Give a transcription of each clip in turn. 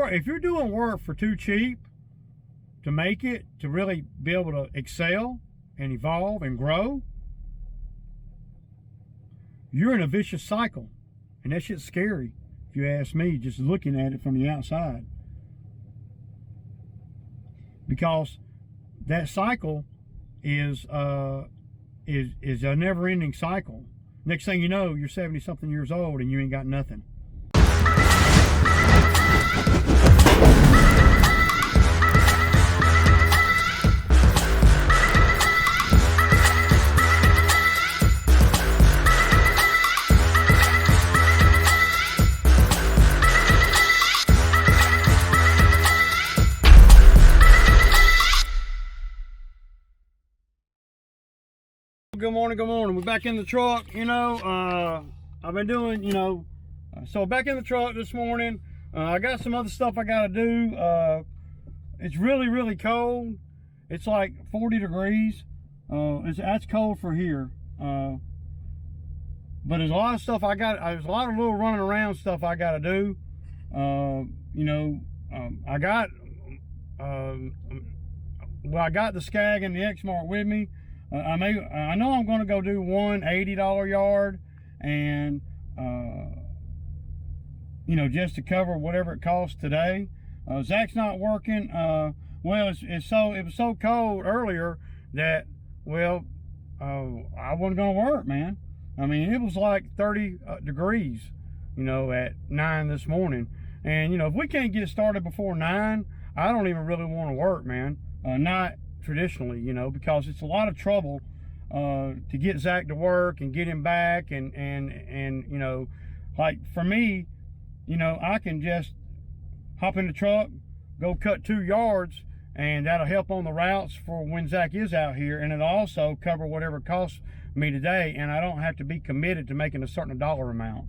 If you're doing work for too cheap to make it, to really be able to excel and evolve and grow, you're in a vicious cycle. And that shit's scary, if you ask me, just looking at it from the outside. Because that cycle is a never-ending cycle. Next thing you know, you're 70-something years old and you ain't got nothing. Good morning. We're back in the truck. I've been doing, so back in the truck this morning. I got some other stuff I got to do. It's really cold. It's like 40 degrees. That's cold for here. But there's a lot of stuff there's a lot of little running around stuff I got to do. I got the Skag and the X-Mark with me. I know I'm going to go do one $80 yard, and just to cover whatever it costs today. Zach's not working. It was so cold earlier that I wasn't going to work, man. I mean, it was like 30 degrees, at 9 this morning, and if we can't get started before 9, I don't even really want to work, man. Not traditionally, because it's a lot of trouble to get Zach to work and get him back, and like for me, I can just hop in the truck, go cut 2 yards, and that'll help on the routes for when Zach is out here, and it'll also cover whatever it costs me today, and I don't have to be committed to making a certain dollar amount.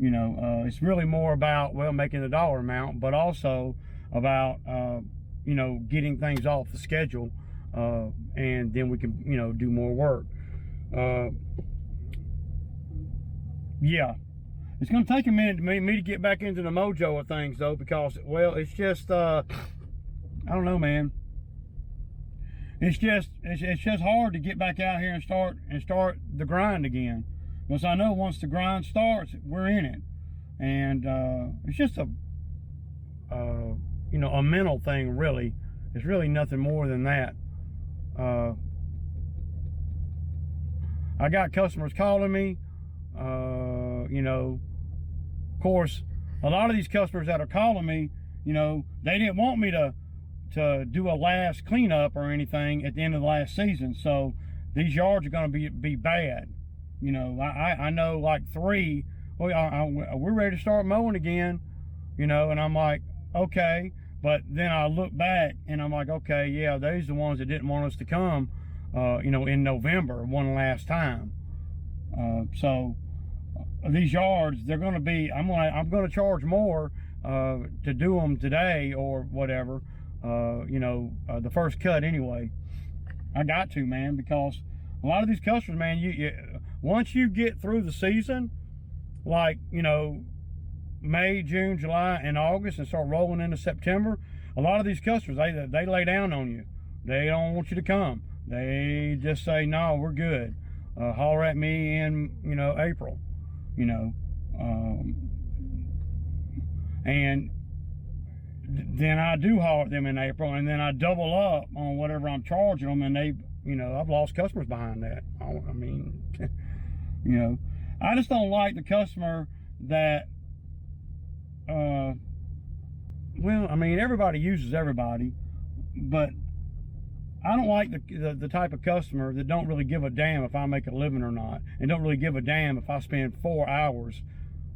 It's really more about making the dollar amount, but also about getting things off the schedule. And then we can, do more work. Yeah, it's going to take a minute to me to get back into the mojo of things, though, because, it's just, I don't know, man. It's just hard to get back out here and start the grind again. Because I know once the grind starts, we're in it, and it's just a mental thing, really. It's really nothing more than that. I got customers calling me. Of course, a lot of these customers that are calling me, they didn't want me to do a last cleanup or anything at the end of the last season. So these yards are going to be bad. I know like 3. We're ready to start mowing again. And I'm like, okay. But then I look back and I'm like, okay, yeah, those are the ones that didn't want us to come, in November, one last time. So these yards, they're going to be, I'm going to charge more to do them today or whatever, the first cut anyway. I got to, man, because a lot of these customers, man, you once you get through the season, like, May, June, July, and August, and start rolling into September, a lot of these customers, they lay down on you. They don't want you to come. They just say, no, we're good. Holler at me in, April, and then I do holler at them in April, and then I double up on whatever I'm charging them, and they, I've lost customers behind that. I mean, I just don't like the customer that, everybody uses everybody, but I don't like the type of customer that don't really give a damn if I make a living or not, and don't really give a damn if I spend 4 hours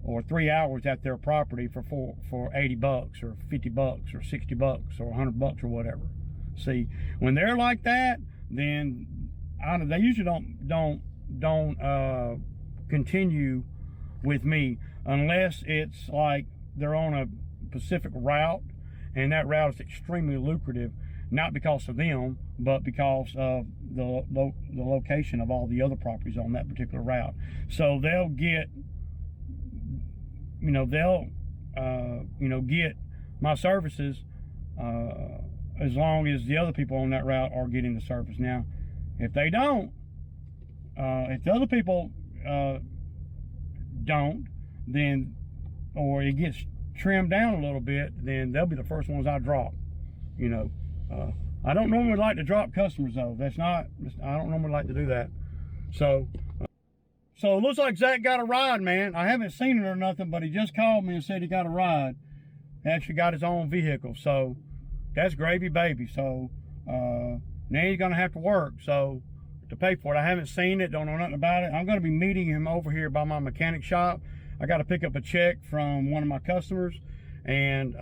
or 3 hours at their property for $80 or $50 or $60 or $100 or whatever. See, when they're like that, then they usually don't continue with me unless it's like they're on a Pacific route, and that route is extremely lucrative, not because of them, but because of the location of all the other properties on that particular route. So they'll get, get my services, as long as the other people on that route are getting the service. Now, if they don't, if the other people don't, then, or it gets trimmed down a little bit, then they'll be the first ones I drop. You know, I don't normally like to drop customers though. I don't normally like to do that. So it looks like Zach got a ride, man. I haven't seen it or nothing, but he just called me and said he got a ride. He actually got his own vehicle, so that's gravy, baby. So now he's gonna have to work to pay for it. I haven't seen it, don't know nothing about it. I'm gonna be meeting him over here by my mechanic shop. I got to pick up a check from one of my customers, and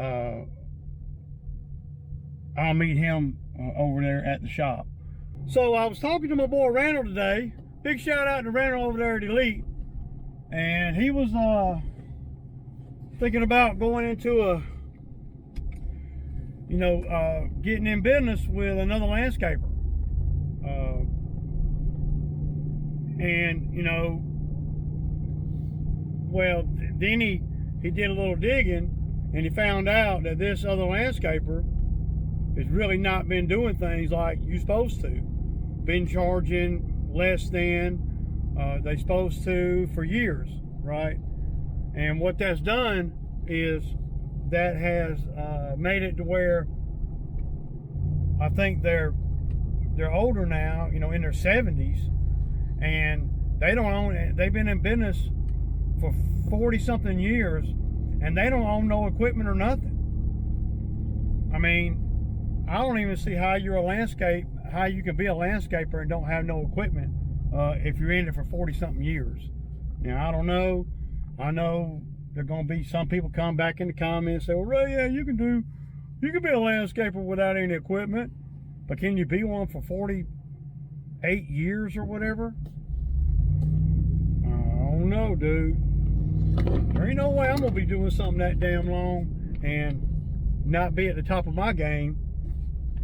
I'll meet him over there at the shop. So I was talking to my boy Randall today. Big shout out to Randall over there at Elite. And he was thinking about going into getting in business with another landscaper. Well, then he did a little digging, and he found out that this other landscaper has really not been doing things like you're supposed to. Been charging less than they supposed to for years, right? And what that's done is that has made it to where I think they're older now, in their 70s, and they don't own it. They've been in business for 40 something years, and they don't own no equipment or nothing. I mean, I don't even see how you can be a landscaper and don't have no equipment if you're in it for 40 something years. Now, I don't know. I know there are going to be some people come back in the comments and say, well, Ray, yeah, you can be a landscaper without any equipment, but can you be one for 48 years or whatever? I don't know, dude. There ain't no way I'm gonna be doing something that damn long and not be at the top of my game.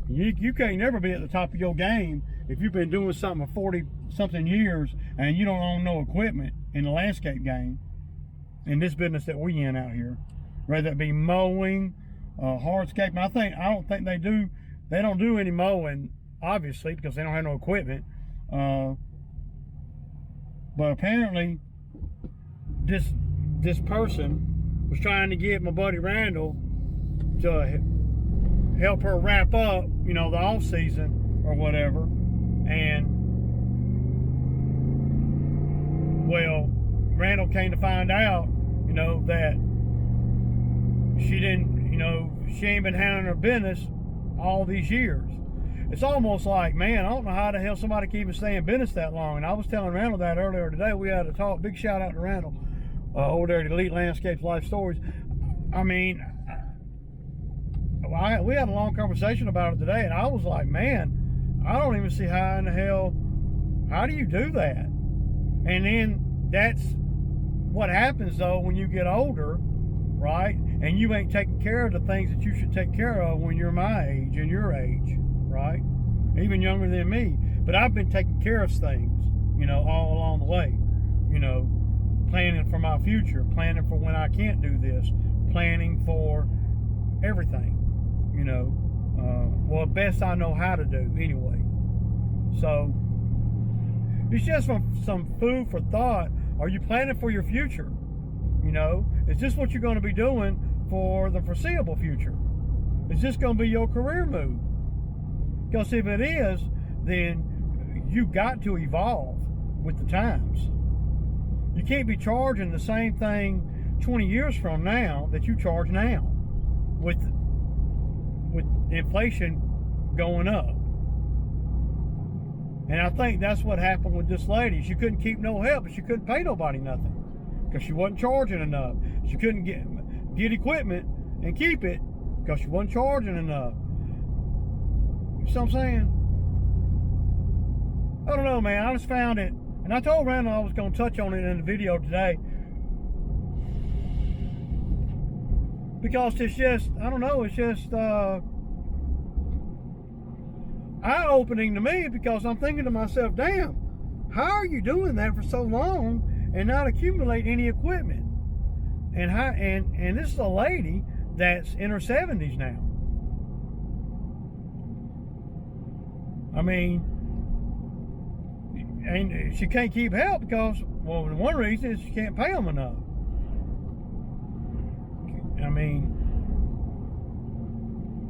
You can't never be at the top of your game if you've been doing something for 40 something years and you don't own no equipment in the landscape game, in this business that we in out here, whether it be mowing, hardscaping. I don't think they don't do any mowing, obviously, because they don't have no equipment. But apparently this person was trying to get my buddy Randall to help her wrap up, the off season or whatever. And well, Randall came to find out, that she ain't been handling her business all these years. It's almost like, man, I don't know how the hell somebody can even stay in business that long. And I was telling Randall that earlier today. We had a talk. Big shout out to Randall over there at Elite Landscapes Life Stories. I mean, we had a long conversation about it today, and I was like, man, I don't even see how in the hell, how do you do that? And then that's what happens though when you get older, right? And you ain't taking care of the things that you should take care of when you're my age and your age, right? Even younger than me. But I've been taking care of things, all along the way, planning for my future, planning for when I can't do this, planning for everything, well, best I know how to do anyway. So it's just some food for thought. Are you planning for your future? Is this what you're going to be doing for the foreseeable future? Is this going to be your career move? Because if it is, then you got to evolve with the times. You can't be charging the same thing 20 years from now that you charge now with inflation going up. And I think that's what happened with this lady. She couldn't keep no help, but she couldn't pay nobody nothing because she wasn't charging enough. She couldn't get equipment and keep it because she wasn't charging enough. You see what I'm saying? I don't know, man. I just found it, and I told Randall I was going to touch on it in the video today because it's just, I don't know, it's just eye-opening to me, because I'm thinking to myself, damn, how are you doing that for so long and not accumulate any equipment? And this is a lady that's in her 70s now. I mean, and she can't keep help because, well, one reason is she can't pay them enough. I mean,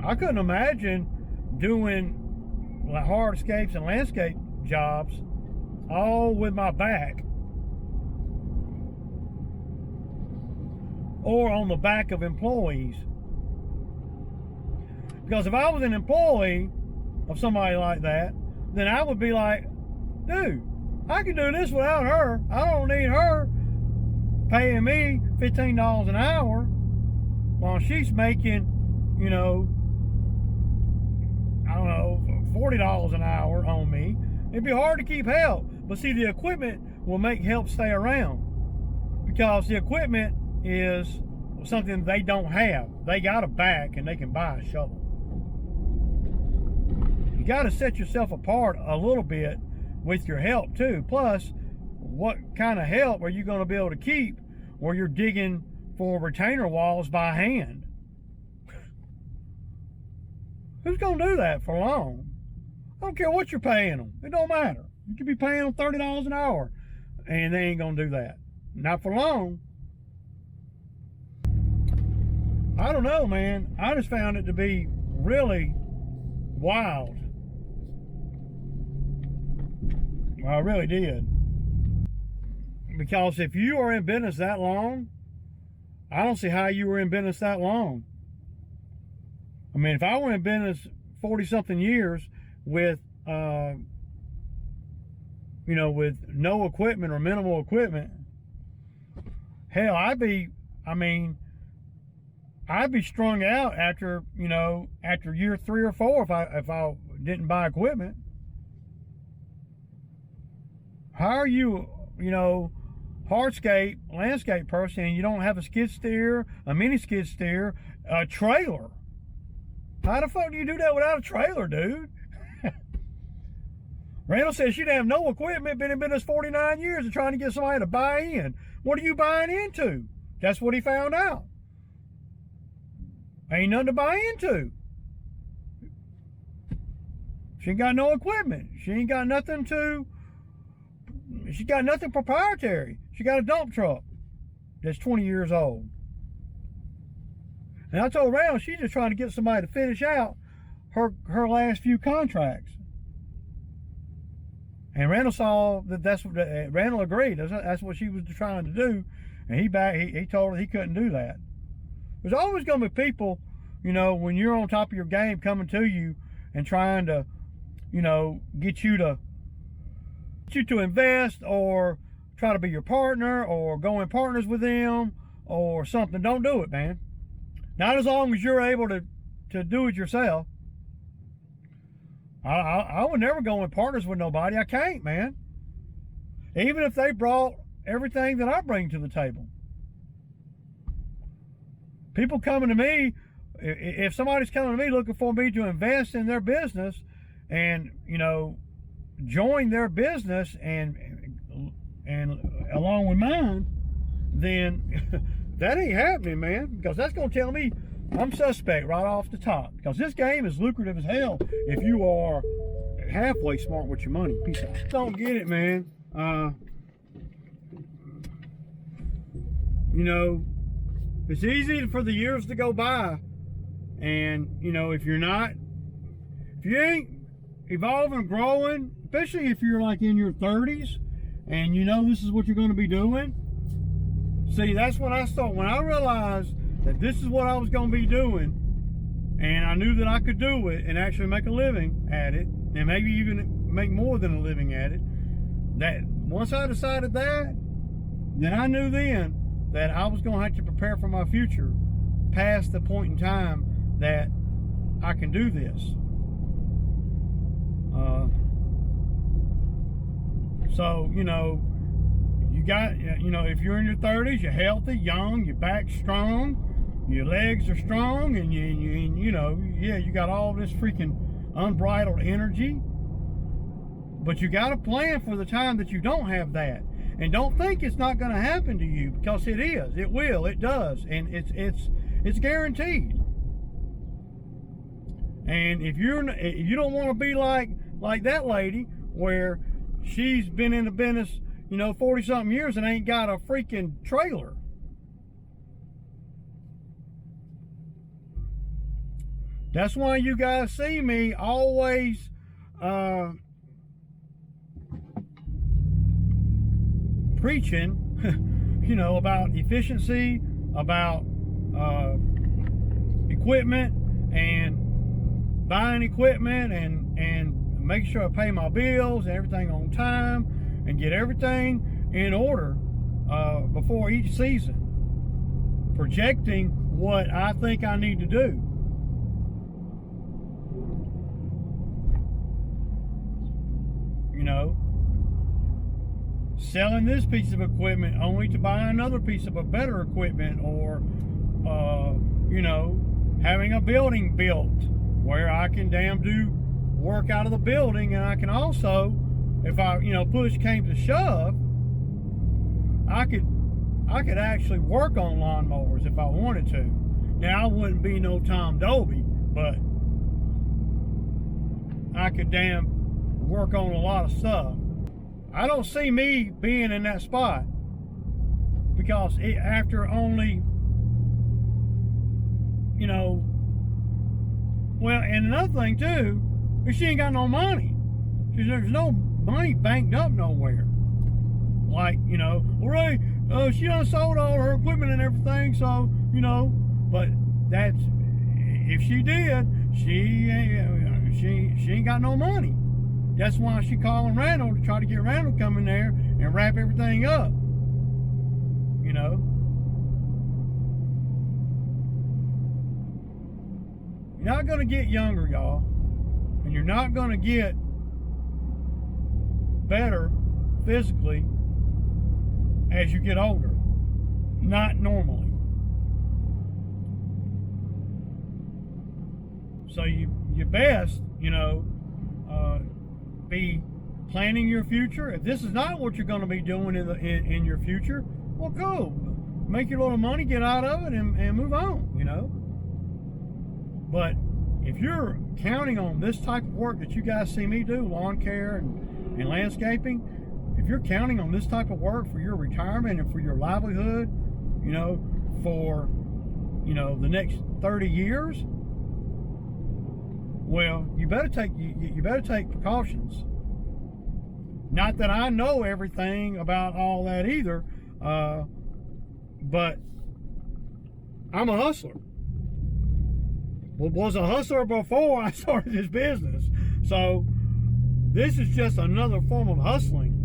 I couldn't imagine doing like hardscapes and landscape jobs all with my back or on the back of employees. Because if I was an employee of somebody like that, then I would be like, dude, I can do this without her. I don't need her paying me $15 an hour while she's making, you know, I don't know, $40 an hour on me. It'd be hard to keep help. But see, the equipment will make help stay around because the equipment is something they don't have. They got a back and they can buy a shovel. You got to set yourself apart a little bit with your help too. Plus, what kind of help are you going to be able to keep where you're digging for retainer walls by hand? Who's going to do that for long? I don't care what you're paying them. It don't matter. You could be paying them $30 an hour and they ain't going to do that. Not for long. I don't know, man. I just found it to be really wild. I really did. Because if you are in business that long, I don't see how you were in business that long. I mean, if I were in business 40-something years with, you know, with no equipment or minimal equipment, hell, I'd be strung out after, you know, after year 3 or 4 if I didn't buy equipment. How are you, you know, hardscape, landscape person, and you don't have a skid steer, a mini skid steer, a trailer? How the fuck do you do that without a trailer, dude? Randall says she didn't have no equipment, been in business 49 years and trying to get somebody to buy in. What are you buying into? That's what he found out. Ain't nothing to buy into. She ain't got no equipment. She ain't got nothing she got nothing proprietary. She got a dump truck that's 20 years old. And I told Randall she's just trying to get somebody to finish out her last few contracts. And Randall saw that's what Randall agreed. That's what she was trying to do, and he told her he couldn't do that. There's always going to be people, you know, when you're on top of your game, coming to you and trying to, you know, get you to invest or try to be your partner or go in partners with them or something. Don't do it, man. Not as long as you're able to do it yourself. I would never go in partners with nobody. I can't, man. Even if they brought everything that I bring to the table. People coming to me, if somebody's coming to me looking for me to invest in their business and, you know, join their business and along with mine, then that ain't happening, man, because that's going to tell me I'm suspect right off the top, because this game is lucrative as hell if you are halfway smart with your money. Peace out. Don't get it, man. You know, it's easy for the years to go by, and you know, if you ain't evolving, growing, especially if you're like in your 30s and you know this is what you're going to be doing. See, that's when I realized that this is what I was going to be doing, and I knew that I could do it and actually make a living at it, and maybe even make more than a living at it. That once I decided that, then I knew then that I was going to have to prepare for my future past the point in time that I can do this. So, you know, you got, you know, if you're in your 30s, you're healthy, young, your back's strong, your legs are strong, and you know, yeah, you got all this freaking unbridled energy. But you got to plan for the time that you don't have that. And don't think it's not going to happen to you, because it is. It will. It does. And It's guaranteed. And if you don't want to be like that lady, where she's been in the business, 40 something years and ain't got a freaking trailer. That's why you guys see me always preaching, about efficiency, about equipment, and buying equipment, and make sure I pay my bills and everything on time, and get everything in order before each season, projecting what I think I need to do. Selling this piece of equipment only to buy another piece of a better equipment, or having a building built where I can do work out of the building, and I can also, if I push came to shove, I could actually work on lawnmowers if I wanted to. Now, I wouldn't be no Tom Dobie, but I could work on a lot of stuff. I don't see me being in that spot, because after only, well, and another thing too, is she ain't got no money. There's no money banked up nowhere. Like, Ray, she done sold all her equipment and everything, so, but that's, if she did, she ain't got no money. That's why she calling Randall to try to get Randall come in there and wrap everything up. You're not going to get younger, y'all. And you're not going to get better physically as you get older. Not normally. So you best, be planning your future. If this is not what you're going to be doing in your future, well, go make your little money, get out of it, and move on. But if you're counting on this type of work that you guys see me do, lawn care and landscaping, if you're counting on this type of work for your retirement and for your livelihood, for the next 30 years, well, you better take precautions. Not that I know everything about all that either, but I'm a hustler. Well, was a hustler before I started this business. So this is just another form of hustling.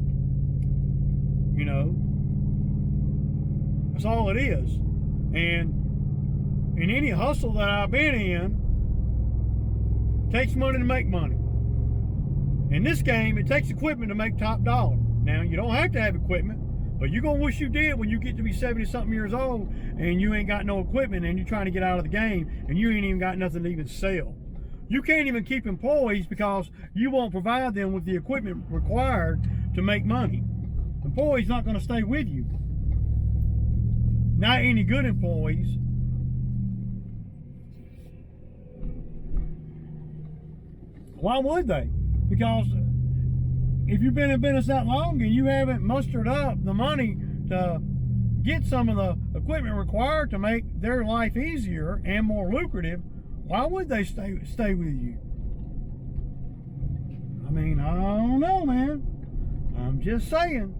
That's all it is. And in any hustle that I've been in, takes money to make money. In this game, it takes equipment to make top dollar. Now, you don't have to have equipment, but you're going to wish you did when you get to be 70-something years old and you ain't got no equipment and you're trying to get out of the game and you ain't even got nothing to even sell. You can't even keep employees because you won't provide them with the equipment required to make money. Employees not going to stay with you. Not any good employees. Why would they? Because if you've been in business that long and you haven't mustered up the money to get some of the equipment required to make their life easier and more lucrative, why would they stay with you? I mean, I don't know, man. I'm just saying.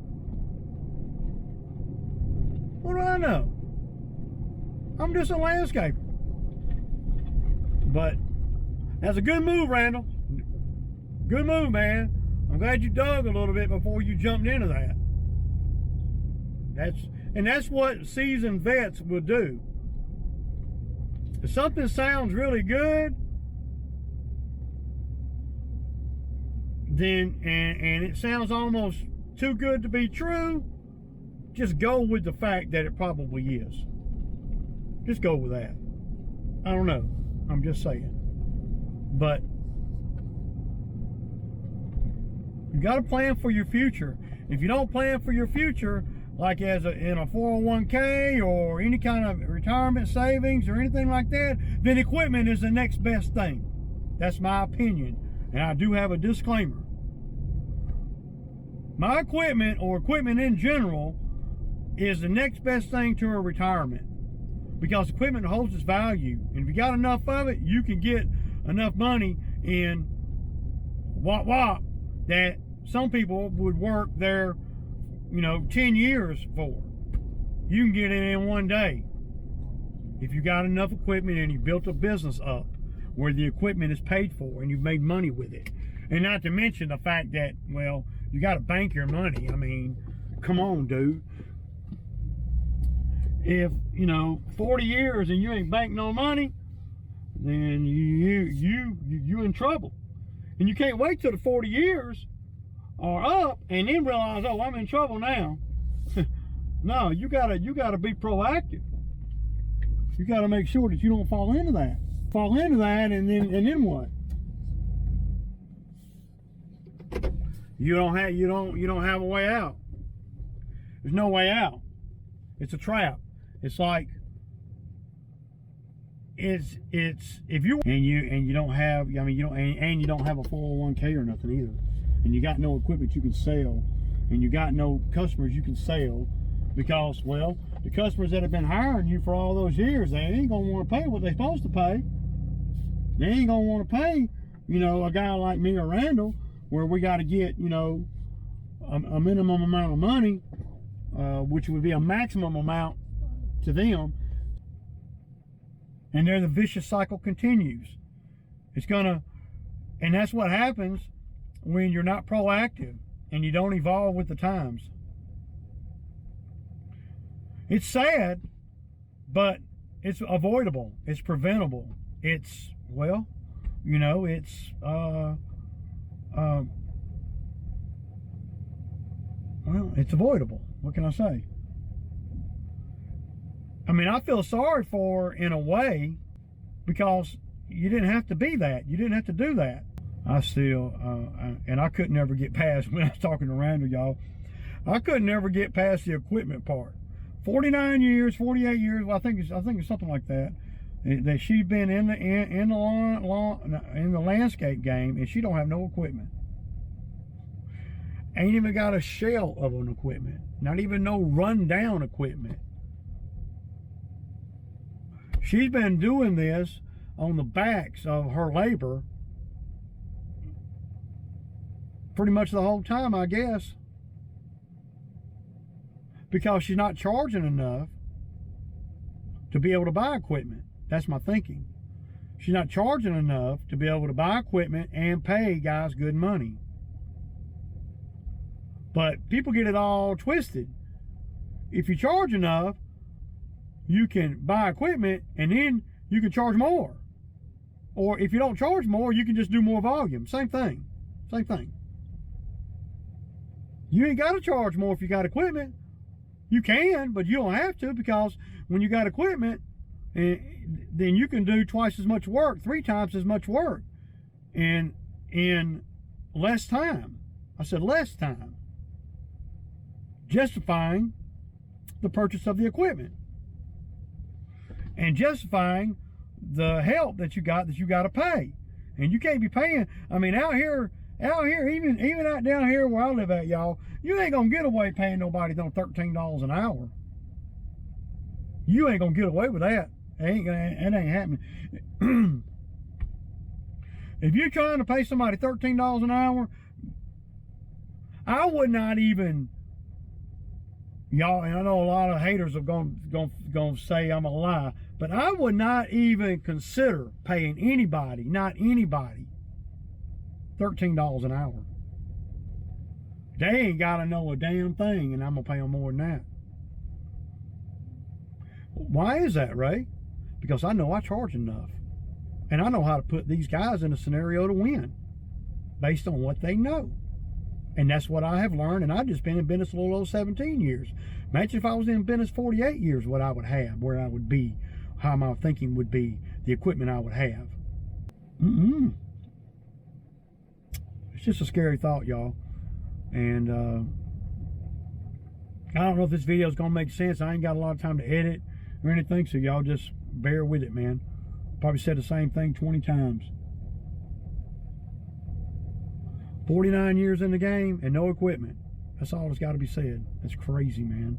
What do I know? I'm just a landscaper. But that's a good move, Randall. Good move, man. I'm glad you dug a little bit before you jumped into that. That's what seasoned vets would do. If something sounds really good, then and it sounds almost too good to be true, just go with the fact that it probably is. Just go with that. I don't know. I'm just saying. But you got to plan for your future. If you don't plan for your future, like in a 401k or any kind of retirement savings or anything like that, then equipment is the next best thing. That's my opinion. And I do have a disclaimer. My equipment, or equipment in general, is the next best thing to a retirement, because equipment holds its value. And if you got enough of it, you can get enough money in wop that some people would work there, 10 years for. You can get it in one day if you got enough equipment and you built a business up where the equipment is paid for and you've made money with it. And not to mention the fact that, well, you got to bank your money. I mean, come on, dude. If 40 years and you ain't banked no money, then you in trouble. And you can't wait till the 40 years are up and then realize, oh, I'm in trouble now. No, you gotta be proactive. You gotta make sure that you don't fall into that. And then what? You don't have a way out. There's no way out. It's a trap. It's like it's if you don't have you don't have a 401k or nothing either, and you got no equipment you can sell, and you got no customers you can sell, because, well, the customers that have been hiring you for all those years, they ain't gonna want to pay what they're supposed to pay. They ain't gonna want to pay a guy like me or Randall, where we got to get a minimum amount of money, which would be a maximum amount to them. And there the vicious cycle continues. And that's what happens when you're not proactive and you don't evolve with the times. It's sad, but it's avoidable. It's preventable. It's, well, it's it's avoidable. What can I say? I mean, I feel sorry for her in a way, because you didn't have to be that. You didn't have to do that. I still, and I couldn't ever get past, when I was talking to Randall, y'all, I couldn't ever get past the equipment part. 49 years, 48 years, well, I think it's something like that, that she's been in the landscape game, and she don't have no equipment. Ain't even got a shell of an equipment. Not even no rundown equipment. She's been doing this on the backs of her labor pretty much the whole time, I guess, because she's not charging enough to be able to buy equipment. That's my thinking. She's not charging enough to be able to buy equipment and pay guys good money. But people get it all twisted. If you charge enough, you can buy equipment and then you can charge more. Or if you don't charge more, you can just do more volume. Same thing. You ain't got to charge more if you got equipment. You can, but you don't have to, because when you got equipment, then you can do twice as much work, 3 times as much work, in less time. I said less time. Justifying the purchase of the equipment. And justifying the help that you got to pay. And you can't be paying. I mean, out here, even out down here where I live at, y'all, you ain't gonna get away paying nobody no $13 an hour. You ain't gonna get away with that. It ain't happening. If you're trying to pay somebody $13 an hour, I would not even, y'all, and I know a lot of haters are gonna say I'm a lie, but I would not even consider paying anybody, not anybody, $13 an hour. They ain't got to know a damn thing, and I'm going to pay them more than that. Why is that, Ray? Because I know I charge enough. And I know how to put these guys in a scenario to win based on what they know. And that's what I have learned, and I've just been in business a little over 17 years. Imagine if I was in business 48 years, what I would have, where I would be, how my thinking would be, the equipment I would have. It's just a scary thought, y'all. And I don't know if this video is going to make sense. I ain't got a lot of time to edit or anything, so y'all just bear with it, man. Probably said the same thing 20 times. 49 years in the game and no equipment. That's all that's got to be said. That's crazy, man.